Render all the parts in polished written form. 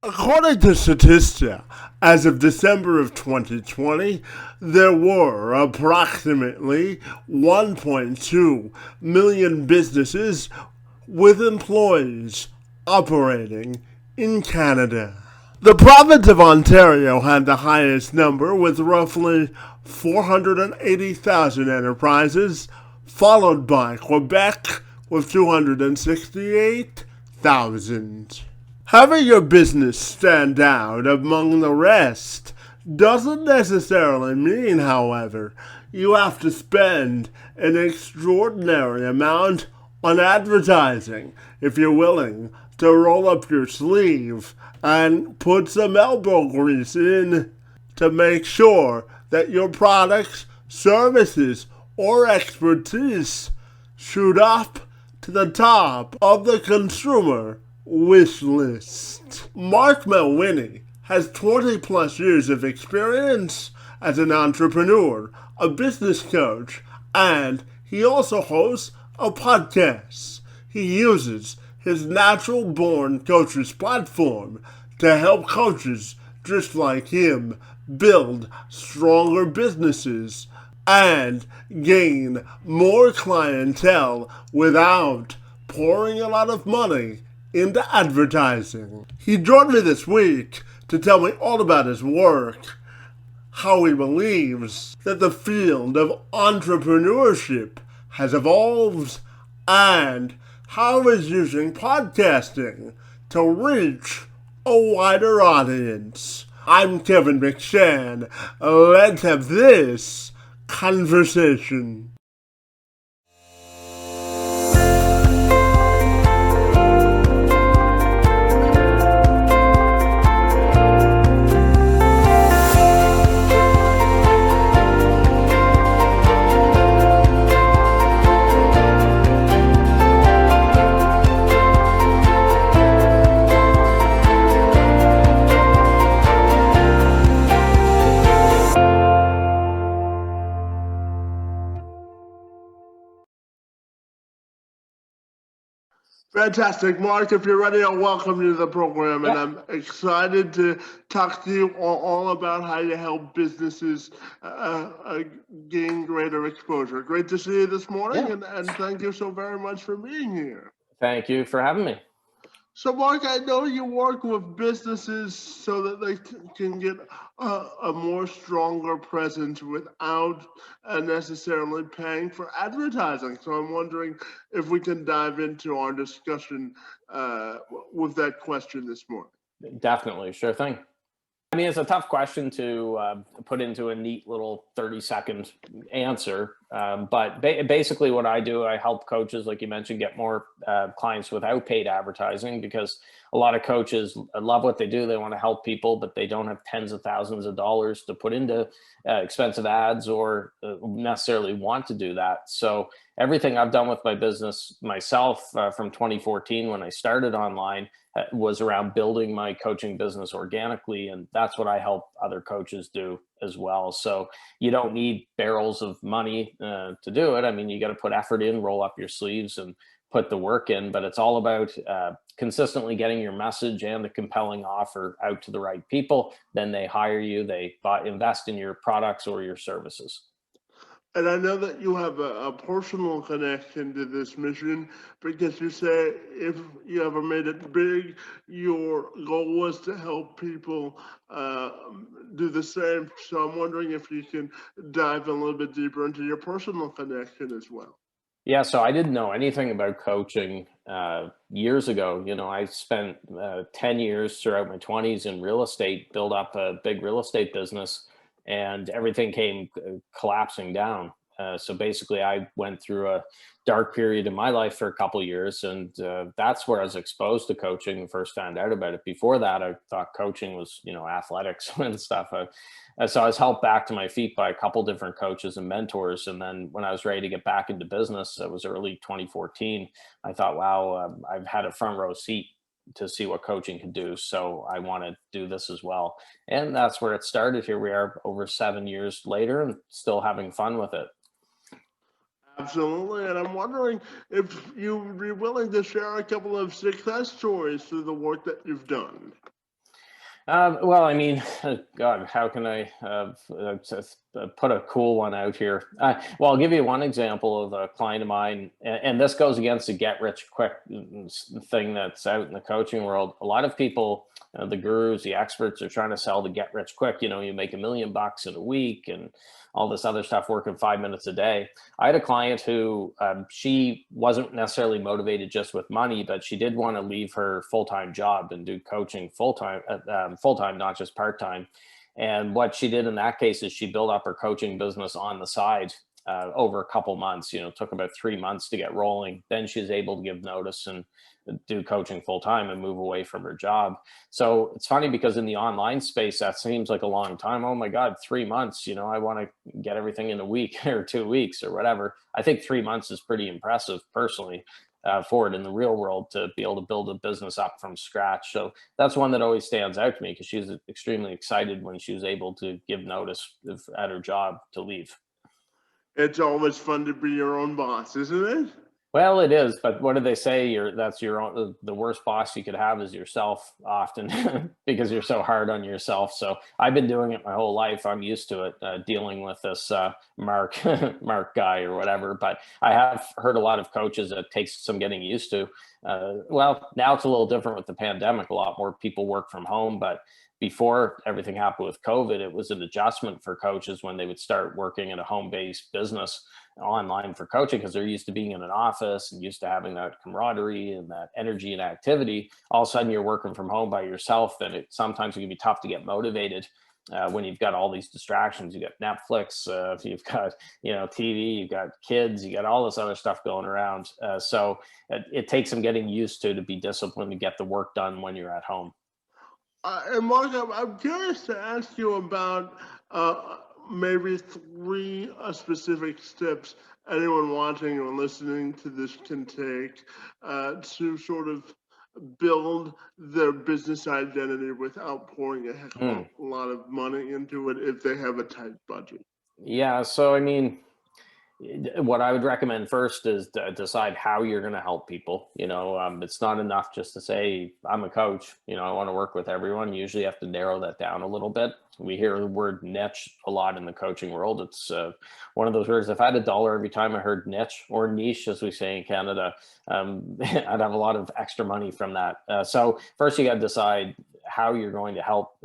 According to Statista, as of December of 2020, there were approximately 1.2 million businesses with employees operating in Canada. The province of Ontario had the highest number with roughly 480,000 enterprises, followed by Quebec with 268,000. Having your business stand out among the rest doesn't necessarily mean, however, you have to spend an extraordinary amount on advertising if you're willing to roll up your sleeve and put some elbow grease in to make sure that your products, services, or expertise shoot up to the top of the consumer wish list. Marc Mawhinney has 20 plus years of experience as an entrepreneur, a business coach, and he also hosts a podcast. He uses his natural born coaches platform to help coaches just like him build stronger businesses and gain more clientele without pouring a lot of money into advertising. He joined me this week to tell me all about his work, how he believes that the field of entrepreneurship has evolved, and how he's using podcasting to reach a wider audience. I'm Kevin McShann. Let's have this conversation. Fantastic. Mark, if you're ready, I'll welcome you to the program. And Yeah. I'm excited to talk to you all about how you help businesses gain greater exposure. Great to see you this morning, Yeah. and thank you so very much for being here. Thank you for having me. So, Mark, I know you work with businesses so that they can get a more stronger presence without necessarily paying for advertising. So, I'm wondering if we can dive into our discussion with that question this morning. Definitely. Sure thing. I mean, it's a tough question to put into a neat little 30-second answer. But basically, what I do, I help coaches, like you mentioned, get more clients without paid advertising, because a lot of coaches love what they do. They want to help people, but they don't have tens of thousands of dollars to put into expensive ads, or necessarily want to do that. So everything I've done with my business myself from 2014, when I started online, was around building my coaching business organically. And that's what I help other coaches do as well. So you don't need barrels of money to do it. I mean, you got to put effort in, roll up your sleeves, and put the work in. But it's all about consistently getting your message and the compelling offer out to the right people. Then they hire you, they invest in your products or your services. And I know that you have a personal connection to this mission because you say if you ever made it big, your goal was to help people do the same. So I'm wondering if you can dive a little bit deeper into your personal connection as well. Yeah, so I didn't know anything about coaching years ago. You know, I spent 10 years throughout my 20s in real estate, built up a big real estate business, and everything came collapsing down. So basically, I went through a dark period in my life for a couple of years, and that's where I was exposed to coaching and first found out about it. Before that, I thought coaching was, athletics and stuff. So I was helped back to my feet by a couple different coaches and mentors. And then when I was ready to get back into business, it was early 2014. I thought, wow, I've had a front row seat to see what coaching could do. So I want to do this as well. And that's where it started. Here we are over 7 years later and still having fun with it. Absolutely. And I'm wondering if you'd be willing to share a couple of success stories through the work that you've done. Well, I mean, God, how can I just, put a cool one out here? Well, I'll give you one example of a client of mine, and this goes against the get rich quick thing that's out in the coaching world. A lot of people, the gurus, the experts, are trying to sell the get rich quick. You know, you make $1 million in a week and all this other stuff, working 5 minutes a day. I had a client who she wasn't necessarily motivated just with money, but she did want to leave her full-time job and do coaching full-time, not just part-time. And what she did in that case is she built up her coaching business on the side over a couple months. You know, it took about 3 months to get rolling. Then she was able to give notice and do coaching full time and move away from her job. So it's funny because in the online space, that seems like a long time. Oh my God, 3 months, you know, I want to get everything in a week or 2 weeks or whatever. I think 3 months is pretty impressive personally for it in the real world to be able to build a business up from scratch. So that's one that always stands out to me because she was extremely excited when she was able to give notice at her job to leave. It's always fun to be your own boss, isn't it? Well, it is, but what do they say? That's your own, the worst boss you could have is yourself often because you're so hard on yourself. So I've been doing it my whole life. I'm used to it, dealing with this Mark Mark guy or whatever. But I have heard a lot of coaches that takes some getting used to. Well, now it's a little different with the pandemic. A lot more people work from home, but before everything happened with COVID, it was an adjustment for coaches when they would start working in a home-based business online for coaching because they're used to being in an office and used to having that camaraderie and that energy and activity. All of a sudden you're working from home by yourself, and sometimes it can be tough to get motivated when you've got all these distractions. You got Netflix, you've got TV, you've got kids, you got all this other stuff going around. So it takes some getting used to be disciplined to get the work done when you're at home. And Mark, I'm curious to ask you about maybe three specific steps anyone watching or listening to this can take to sort of build their business identity without pouring a heck of a lot of money into it if they have a tight budget. Yeah, so I mean, what I would recommend first is to decide how you're going to help people. It's not enough just to say, I'm a coach, I want to work with everyone. You usually have to narrow that down a little bit. We hear the word niche a lot in the coaching world. It's one of those words. If I had $1 every time I heard niche or niche, as we say in Canada, I'd have a lot of extra money from that. So first you got to decide how you're going to help,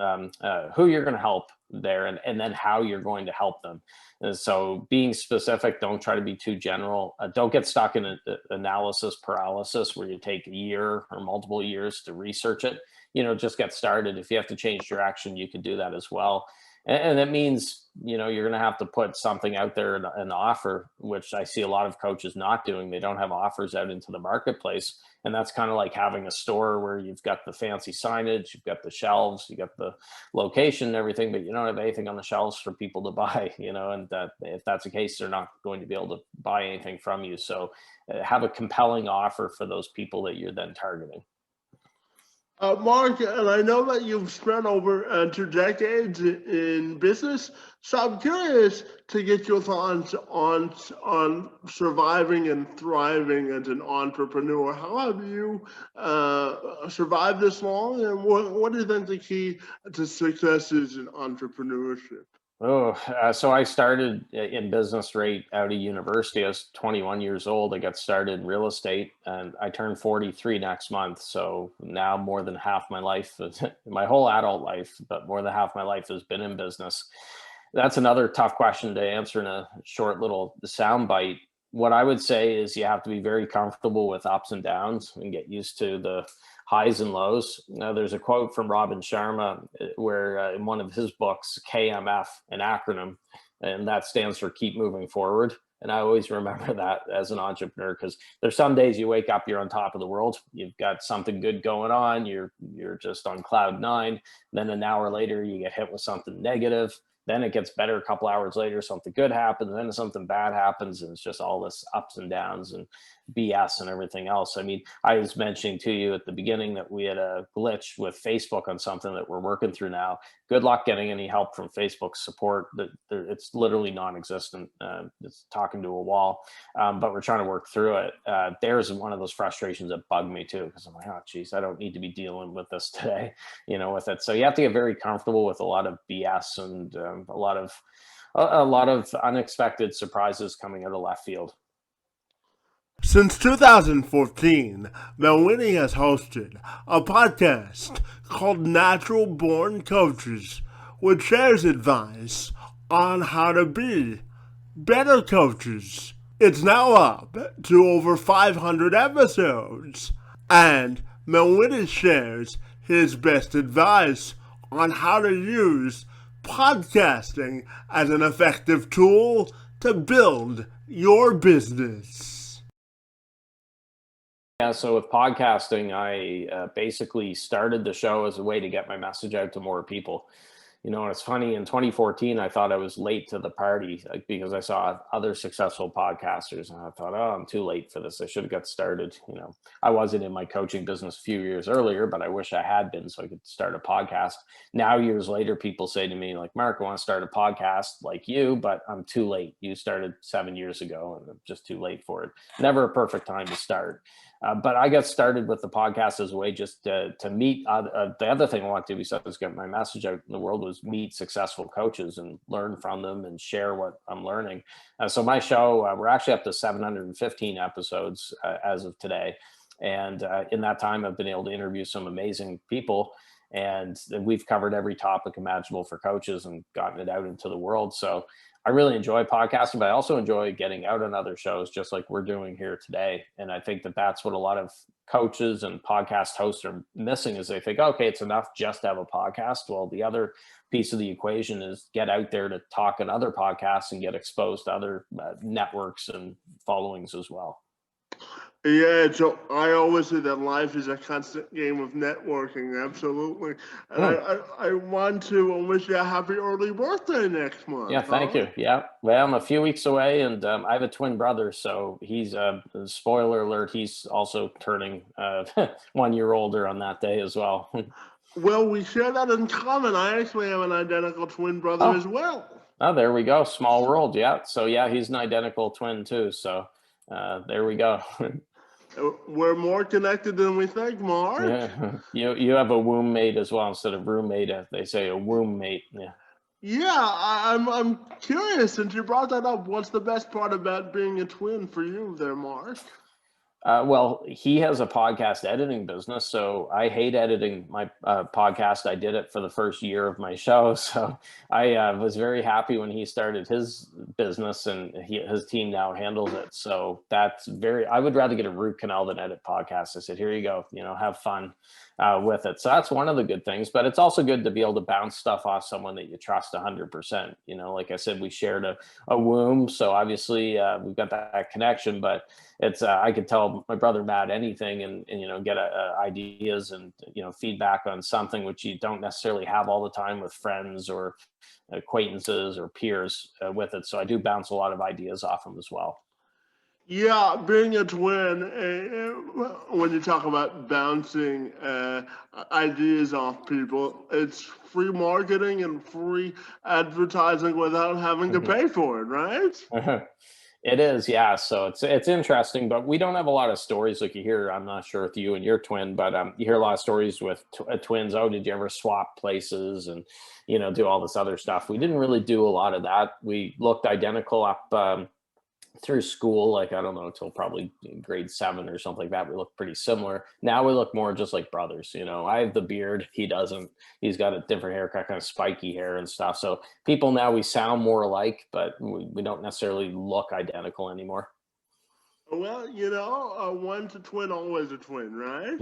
who you're going to help there, and then how you're going to help them. And so being specific, don't try to be too general. Don't get stuck in analysis paralysis where you take a year or multiple years to research it. Just get started. If you have to change direction, you can do that as well. And that means, you're going to have to put something out there, an offer, which I see a lot of coaches not doing. They don't have offers out into the marketplace. And that's kind of like having a store where you've got the fancy signage, you've got the shelves, you got the location and everything, but you don't have anything on the shelves for people to buy, and that if that's the case, they're not going to be able to buy anything from you. So have a compelling offer for those people that you're then targeting. Mark, and I know that you've spent over 2 decades in business, so I'm curious to get your thoughts on surviving and thriving as an entrepreneur. How have you survived this long, and what do you think the key to success is in entrepreneurship? So I started in business right out of university. I was 21 years old. I got started in real estate, and I turned 43 next month. So now more than half my life, my whole adult life, but more than half my life has been in business. That's another tough question to answer in a short little sound bite. What I would say is you have to be very comfortable with ups and downs and get used to the highs and lows. Now, there's a quote from Robin Sharma where in one of his books, KMF, an acronym, and that stands for keep moving forward. And I always remember that as an entrepreneur, because there's some days you wake up, you're on top of the world. You've got something good going on. You're just on cloud nine. Then an hour later, you get hit with something negative. Then it gets better a couple hours later, something good happens, then something bad happens, and it's just all this ups and downs and BS and everything else. I mean, I was mentioning to you at the beginning that we had a glitch with Facebook on something that we're working through now. Good luck getting any help from Facebook support. It's literally non-existent. It's talking to a wall, but we're trying to work through it. There's one of those frustrations that bug me too, because I'm like, oh, geez, I don't need to be dealing with this today, with it. So you have to get very comfortable with a lot of BS and a lot of unexpected surprises coming out of left field. Since 2014, Mawhinney has hosted a podcast called Natural Born Coaches, which shares advice on how to be better coaches. It's now up to over 500 episodes, and Mawhinney shares his best advice on how to use podcasting as an effective tool to build your business. Yeah, so with podcasting, I basically started the show as a way to get my message out to more people. And it's funny, in 2014, I thought I was late to the party, because I saw other successful podcasters, and I thought, oh, I'm too late for this. I should have got started. I wasn't in my coaching business a few years earlier, but I wish I had been so I could start a podcast. Now, years later, people say to me, like, Mark, I want to start a podcast like you, but I'm too late. You started 7 years ago, and I'm just too late for it. Never a perfect time to start. But I got started with the podcast as a way just to meet. The other thing I wanted to do besides get my message out in the world was meet successful coaches and learn from them and share what I'm learning. So my show, we're actually up to 715 episodes as of today. And in that time, I've been able to interview some amazing people. And we've covered every topic imaginable for coaches and gotten it out into the world. So I really enjoy podcasting, but I also enjoy getting out on other shows just like we're doing here today. And I think that that's what a lot of coaches and podcast hosts are missing, is they think, okay, it's enough just to have a podcast. Well, the other piece of the equation is get out there to talk on other podcasts and get exposed to other networks and followings as well. Yeah, so I always say that life is a constant game of networking, absolutely. And I want to wish you a happy early birthday next month. Yeah, thank you. Yeah, well, I'm a few weeks away, and I have a twin brother, so he's, spoiler alert, he's also turning 1 year older on that day as well. Well, we share that in common. I actually have an identical twin brother as well. Oh, there we go. Small world, yeah. So, yeah, he's an identical twin too, so there we go. We're more connected than we think, Mark. Yeah, you have a womb mate as well instead of roommate. They say a womb mate. Yeah. Yeah, I'm curious, since you brought that up. What's the best part about being a twin for you, there, Mark? Well, he has a podcast editing business, so I hate editing my podcast. I did it for the first year of my show, so I was very happy when he started his business, and his team now handles it. So I would rather get a root canal than edit podcasts. I said, here you go, have fun with it. So that's one of the good things, but it's also good to be able to bounce stuff off someone that you trust 100%. Like I said, we shared a womb, so obviously we've got that connection, but it's I could tell my brother Matt anything and get ideas and feedback on something which you don't necessarily have all the time with friends or acquaintances or peers with it. So I do bounce a lot of ideas off them as well. Yeah, being a twin, when you talk about bouncing ideas off people, it's free marketing and free advertising without having to pay for it, right? It is, yeah. So it's interesting, but we don't have a lot of stories like you hear. I'm not sure with you and your twin, but you hear a lot of stories with twins. Oh, did you ever swap places and do all this other stuff? We didn't really do a lot of that. We looked identical up through school, like I don't know, until probably grade 7 or something like that. We look pretty similar. Now we look more just like brothers. I have the beard, he doesn't. He's got a different haircut, kind of spiky hair and stuff. So people now, we sound more alike, but we don't necessarily look identical anymore. Well, one's a twin, always a twin, right?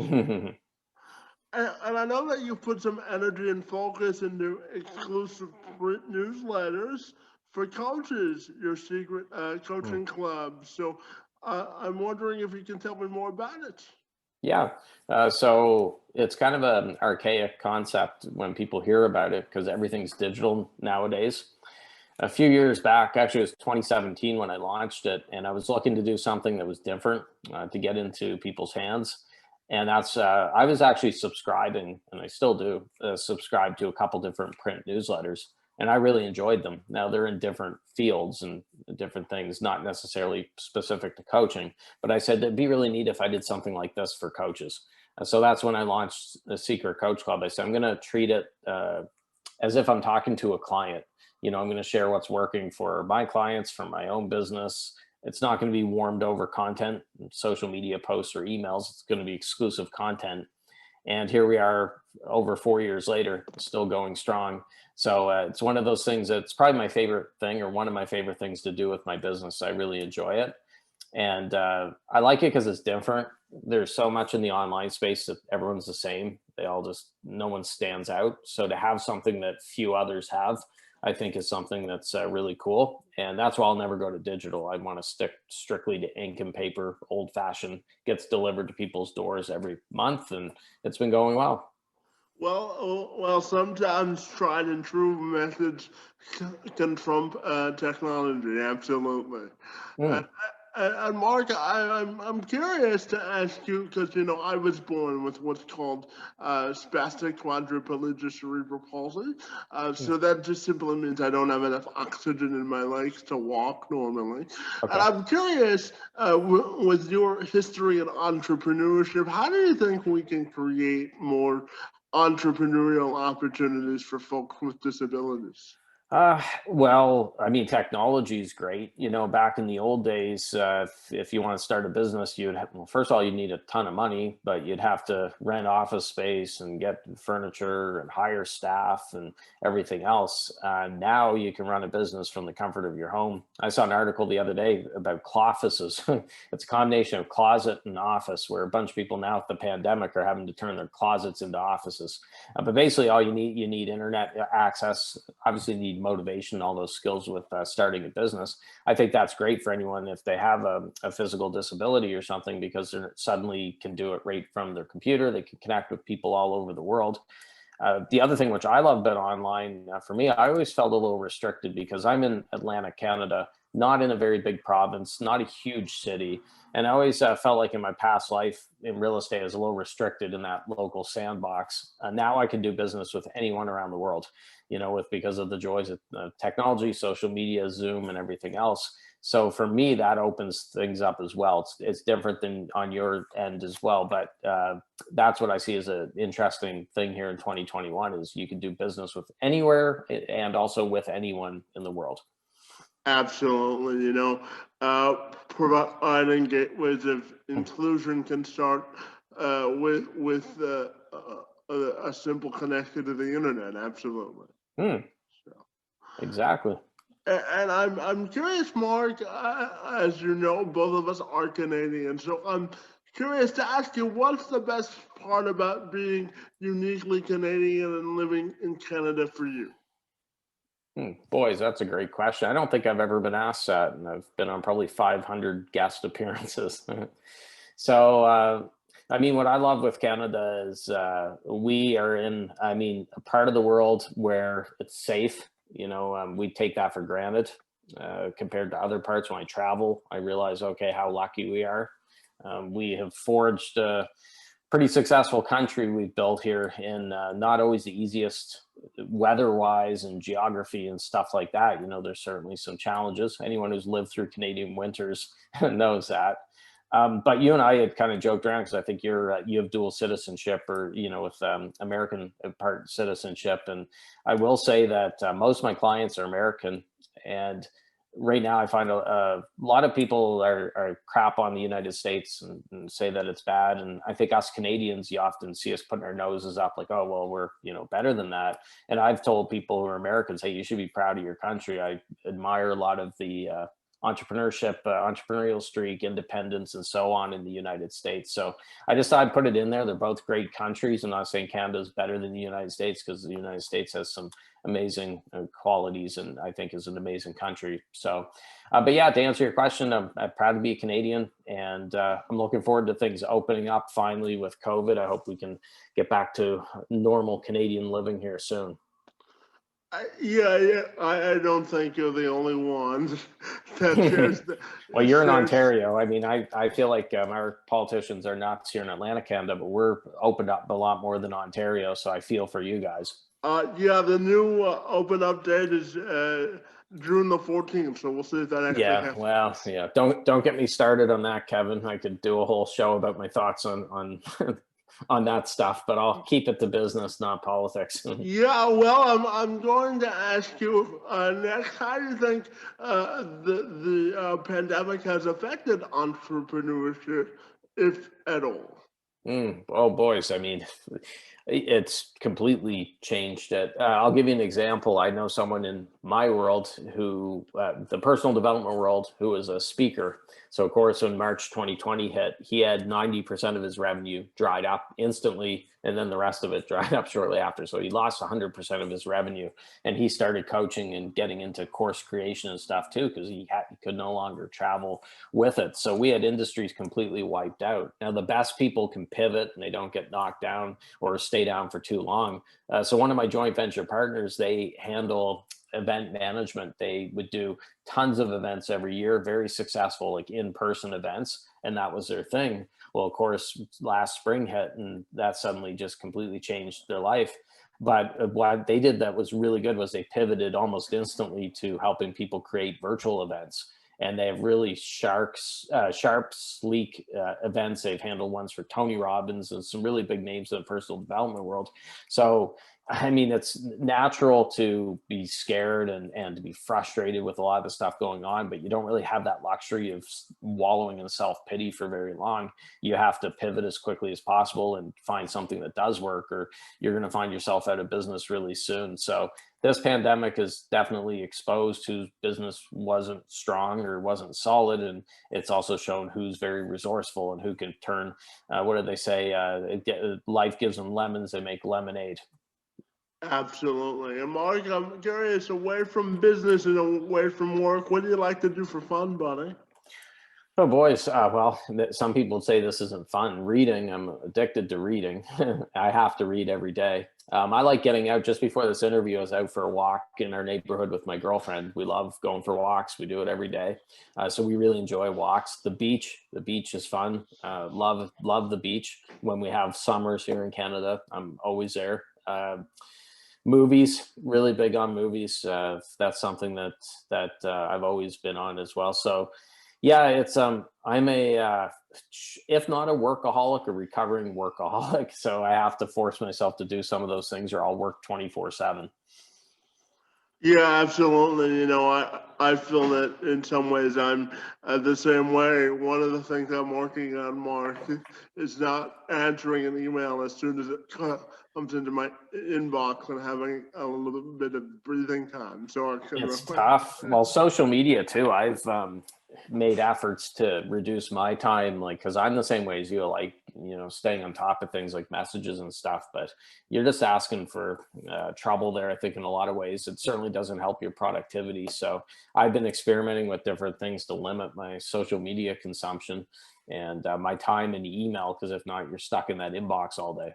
And I know that you put some energy and focus into exclusive print newsletters for coaches, your secret coaching club. So I'm wondering if you can tell me more about it. Yeah. So it's kind of an archaic concept when people hear about it because everything's digital nowadays. A few years back, actually, it was 2017 when I launched it, and I was looking to do something that was different to get into people's hands. And I was actually subscribing, and I still do subscribe to a couple different print newsletters, and I really enjoyed them. Now they're in different fields and different things, not necessarily specific to coaching, but I said it'd be really neat if I did something like this for coaches. So that's when I launched the Secret Coach Club. I said, I'm going to treat it as if I'm talking to a client. I'm going to share what's working for my clients, for my own business. It's not going to be warmed over content, social media posts or emails. It's going to be exclusive content. And here we are over 4 years later, still going strong. So it's one of those things that's probably my favorite thing, or one of my favorite things to do with my business. I really enjoy it. And I like it because it's different. There's so much in the online space that everyone's the same. No one stands out. So to have something that few others have, I think is something that's really cool. And that's why I'll never go to digital. I want to stick strictly to ink and paper, old fashioned, gets delivered to people's doors every month. And it's been going well. Well, sometimes tried and true methods can trump technology. Absolutely. Uh, Mm, and Mark, I'm curious to ask you because I was born with what's called spastic quadriplegia cerebral palsy. mm, So that just simply means I don't have enough oxygen in my legs to walk normally. And okay. I'm curious, with your history in entrepreneurship, how do you think we can create more entrepreneurial opportunities for folks with disabilities? Well, I mean, technology is great. Back in the old days, if you want to start a business, well, first of all, you need a ton of money, but you'd have to rent office space and get furniture and hire staff and everything else. Now you can run a business from the comfort of your home. I saw an article the other day about cloffices. It's a combination of closet and office, where a bunch of people now with the pandemic are having to turn their closets into offices. But basically, all you need internet access. Obviously, you need motivation, all those skills with starting a business. I think that's great for anyone if they have a physical disability or something, because they suddenly can do it right from their computer. They can connect with people all over the world. The other thing which I love about online, for me, I always felt a little restricted because I'm in Atlantic, Canada, not in a very big province, not a huge city. And I always felt like in my past life in real estate, I was a little restricted in that local sandbox. Now I can do business with anyone around the world, because of the joys of technology, social media, Zoom, and everything else. So for me, that opens things up as well. It's different than on your end as well, but that's what I see as an interesting thing here in 2021 is you can do business with anywhere and also with anyone in the world. Absolutely, providing gateways of inclusion can start with a simple connection to the internet. Absolutely. Hmm, So. exactly. And I'm curious, Mark. As you know, both of us are Canadian, so I'm curious to ask you, what's the best part about being uniquely Canadian and living in Canada for you? Boys, that's a great question. I don't think I've ever been asked that, and I've been on probably 500 guest appearances. So, I mean, what I love with Canada is we are in, I mean, a part of the world where it's safe. We take that for granted compared to other parts. When I travel, I realize, okay, how lucky we are. We have forged a pretty successful country we've built here in not always the easiest weather-wise and geography and stuff like that. There's certainly some challenges. Anyone who's lived through Canadian winters knows that. But you and I had kind of joked around because I think you have dual citizenship, or with American part citizenship, and I will say that most of my clients are American, and right now I find a lot of people are crap on the United States and say that it's bad, and I think us Canadians, you often see us putting our noses up like, oh well, we're better than that. And I've told people who are Americans, hey, you should be proud of your country. I admire a lot of the entrepreneurship, entrepreneurial streak, independence, and so on in the United States. So I just thought I'd put it in there. They're both great countries. I'm not saying Canada's better than the United States, because the United States has some amazing qualities, and I think is an amazing country. So, but yeah, to answer your question, I'm proud to be a Canadian, and I'm looking forward to things opening up finally with COVID. I hope we can get back to normal Canadian living here soon. I don't think you're the only one that shares the. Well, you're in shares, Ontario. I mean, I feel like our politicians are nuts here in Atlantic Canada, but we're opened up a lot more than Ontario. So I feel for you guys. the new open up date is June the 14th, so we'll see if that actually Yeah, happens. well, yeah. Don't get me started on that, Kevin. I could do a whole show about my thoughts on on that stuff, but I'll keep it to business, not politics. Yeah, well, I'm going to ask you next. How do you think the pandemic has affected entrepreneurship, if at all? Oh, boys. I mean, it's completely changed it. I'll give you an example. I know someone in my world who, the personal development world, who is a speaker. So, of course, when March 2020 hit, he had 90% of his revenue dried up instantly, and then the rest of it dried up shortly after. So he lost 100% of his revenue, and he started coaching and getting into course creation and stuff too, because he could no longer travel with it. So we had industries completely wiped out. Now, the best people can pivot and they don't get knocked down or stay down for too long. So one of my joint venture partners, they handle event management. They would do tons of events every year, very successful, like in-person events, and that was their thing. Well, of course, last spring hit, and that suddenly just completely changed their life. But what they did that was really good was they pivoted almost instantly to helping people create virtual events. And they have really sharp, sleek events. They've handled ones for Tony Robbins and some really big names in the personal development world. So, I mean, it's natural to be scared and to be frustrated with a lot of the stuff going on, but you don't really have that luxury of wallowing in self-pity for very long. You have to pivot as quickly as possible and find something that does work, or you're going to find yourself out of business really soon. So this pandemic has definitely exposed whose business wasn't strong or wasn't solid, and it's also shown who's very resourceful and who can turn, what do they say, life gives them lemons, they make lemonade. Absolutely. And Mark, I'm curious, away from business and away from work, what do you like to do for fun, buddy? Oh, boys. Well, some people say this isn't fun. Reading, I'm addicted to reading. I have to read every day. I like getting out. Just before this interview, I was out for a walk in our neighborhood with my girlfriend. We love going for walks. We do it every day. So we really enjoy walks. The beach is fun. Love the beach. When we have summers here in Canada, I'm always there. Movies, really big on movies. That's something that I've always been on as well. So yeah, it's I'm a if not a workaholic, a recovering workaholic. So I have to force myself to do some of those things, or I'll work 24/7. Yeah, absolutely. I feel that in some ways I'm the same way. One of the things I'm working on, Mark, is not answering an email as soon as it comes into my inbox and having a little bit of breathing time. So I can. It's tough. Well, social media too. I've made efforts to reduce my time, like, because I'm the same way as you, like, staying on top of things like messages and stuff. But you're just asking for trouble there, I think, in a lot of ways. It certainly doesn't help your productivity. So I've been experimenting with different things to limit my social media consumption and my time in email, because if not, you're stuck in that inbox all day.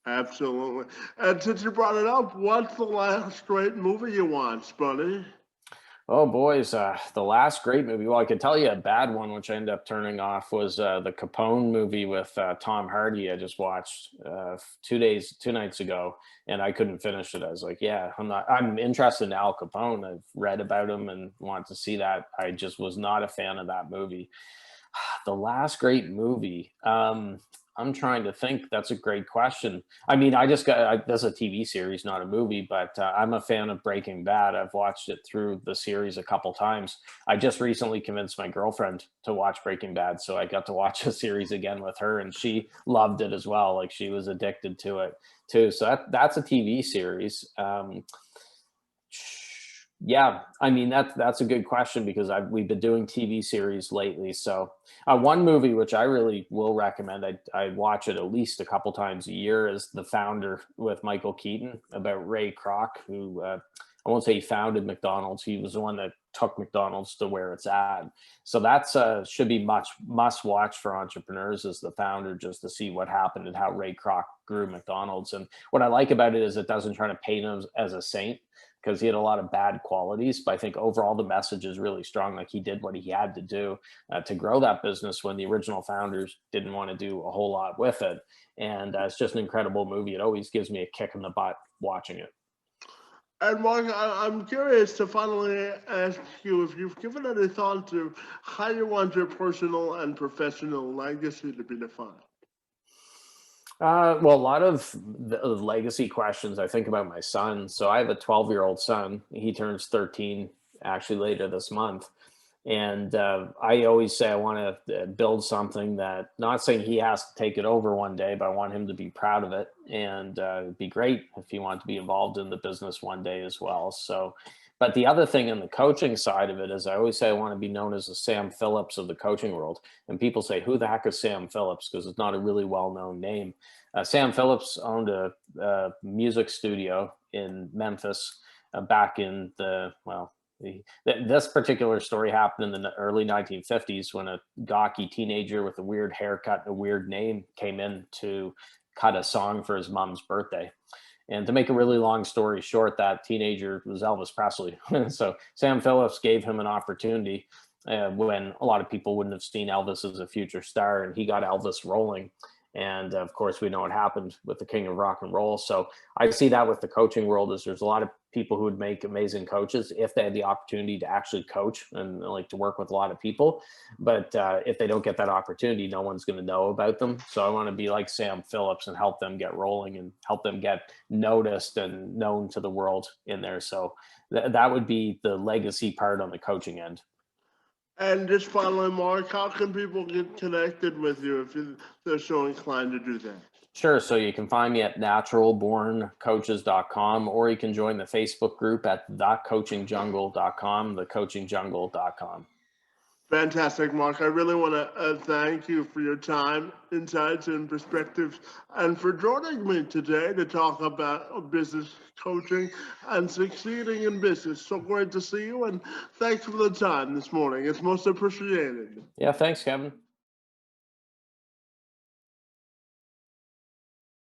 Absolutely. And since you brought it up, what's the last great movie you watched, buddy? Oh, boys, the last great movie. Well, I could tell you a bad one, which I ended up turning off, was the Capone movie with Tom Hardy. I just watched 2 nights ago, and I couldn't finish it. I was like, yeah, I'm interested in Al Capone. I've read about him and want to see that. I just was not a fan of that movie. The last great movie. I'm trying to think. That's a great question. I mean, that's a TV series, not a movie, but I'm a fan of Breaking Bad. I've watched it through the series a couple times. I just recently convinced my girlfriend to watch Breaking Bad, so I got to watch the series again with her, and she loved it as well. Like, she was addicted to it too. So that's a TV series. Yeah, I mean that's a good question because we've been doing TV series lately. So one movie which I really will recommend, I watch it at least a couple times a year, is The Founder with Michael Keaton, about Ray Kroc, who I won't say he founded McDonald's. He was the one that took McDonald's to where it's at. So that's should be much must watch for entrepreneurs, as The Founder, just to see what happened and how Ray Kroc grew McDonald's. And what I like about it is it doesn't try to paint him as a saint, because he had a lot of bad qualities. But I think overall the message is really strong. Like, he did what he had to do to grow that business when the original founders didn't want to do a whole lot with it. And it's just an incredible movie. It always gives me a kick in the butt watching it. And Mark, I'm curious to finally ask you if you've given any thought to how you want your personal and professional legacy to be defined. Well, a lot of the legacy questions I think about my son. So I have a 12-year-old son. He turns 13 actually later this month. And I always say I want to build something that, not saying he has to take it over one day, but I want him to be proud of it. And it'd be great if he wanted to be involved in the business one day as well. So, but the other thing in the coaching side of it is, I always say I want to be known as the Sam Phillips of the coaching world. And people say, who the heck is Sam Phillips? Because it's not a really well-known name. Sam Phillips owned a music studio in Memphis back in this particular story happened in the early 1950s, when a gawky teenager with a weird haircut and a weird name came in to cut a song for his mom's birthday. And to make a really long story short, that teenager was Elvis Presley. So Sam Phillips gave him an opportunity when a lot of people wouldn't have seen Elvis as a future star, and he got Elvis rolling. And of course, we know what happened with the king of rock and roll. So I see that with the coaching world, is there's a lot of people who would make amazing coaches if they had the opportunity to actually coach and like to work with a lot of people. But if they don't get that opportunity, no one's going to know about them. So I want to be like Sam Phillips and help them get rolling and help them get noticed and known to the world in there. So that would be the legacy part on the coaching end. And just finally, Mark, how can people get connected with you if they're so inclined to do that? Sure. So you can find me at naturalborncoaches.com, or you can join the Facebook group at thecoachingjungle.com, thecoachingjungle.com. Fantastic, Mark. I really want to thank you for your time, insights, and perspectives, and for joining me today to talk about business coaching and succeeding in business. So great to see you, and thanks for the time this morning. It's most appreciated. Yeah, thanks, Kevin.